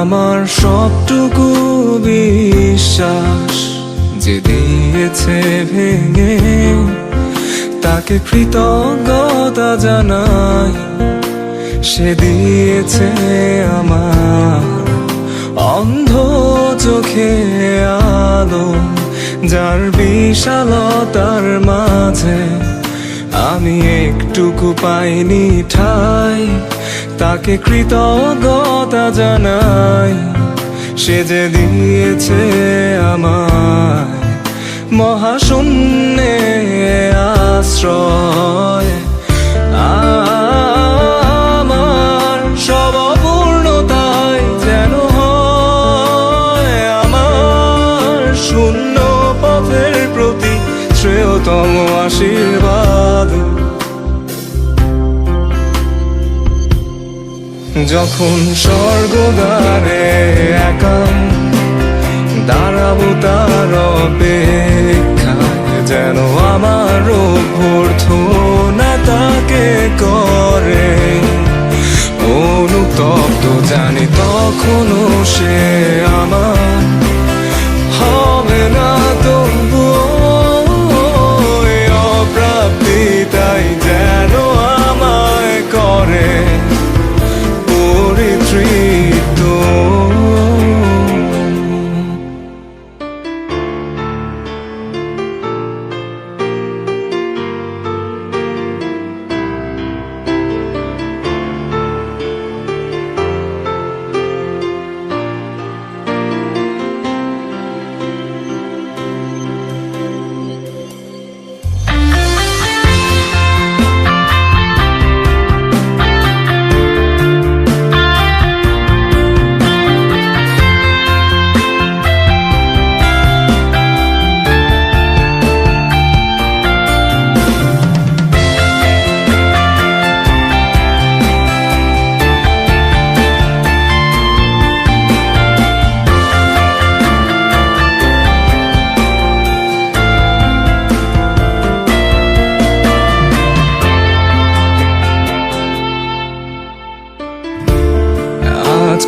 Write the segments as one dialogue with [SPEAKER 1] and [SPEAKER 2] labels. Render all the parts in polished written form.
[SPEAKER 1] আমার সবটুকু বিশ্বাস যে দিয়েছে ভেঙে, তাকে কৃতজ্ঞতা জানাই। সে দিয়েছে আমার অন্ধ চোখে আলো, যার বিশালতার মাঝে আমি একটুকু পাইনি ঠাই। তাকে কৃতজ্ঞতা জানাই, সে যে দিয়েছে আমায় মহাশূন্যে আশ্রয়। আমার সব অপূর্ণতায় যেন হয় আমার শূন্য পথের প্রতি শ্রেয়তম আশীর্বাদ। যখন স্বর্গদ্বারে একা দাঁড়াবো তার অপেক্ষায়, যেন আমার অভ্যর্থনা তাকে করে অনুতপ্ত। জানি তখনও সে আমার হবে না তবুও অপ্রাপ্তি, তাই যেন আমায় করে পরিতৃপ্ত।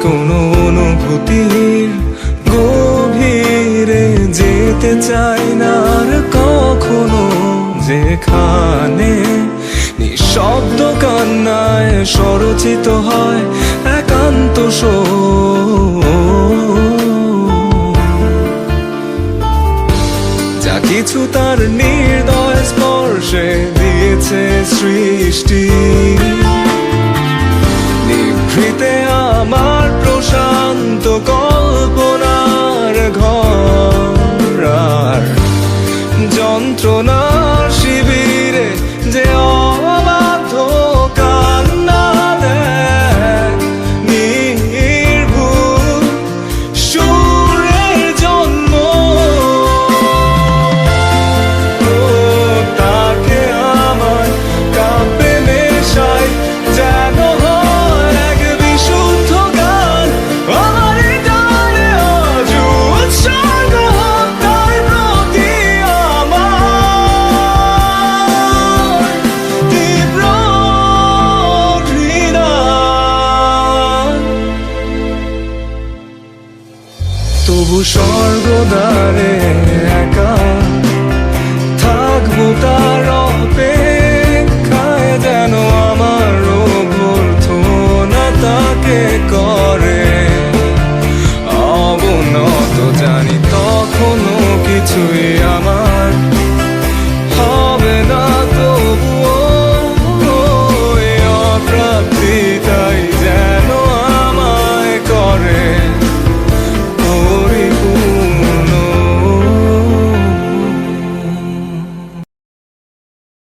[SPEAKER 1] কোনো অনুভূতির গভীরে যেতে চাই না আর কখনো, যেখানে নিঃশব্দ কান্নায় স্বরচিত হয় একান্ত যা কিছু তার নির্দয় স্পর্শে দিয়েছে সৃষ্টি। নিভৃতে আমার প্রশান্ত কল্পনার ঘর, আর যন্ত্রণার শিবিরে যে অবাধ্য কান্না দেয় নির্ভুল সুরের জন্ম, তাকে আমার কাব্যে মেশাই যেন তবু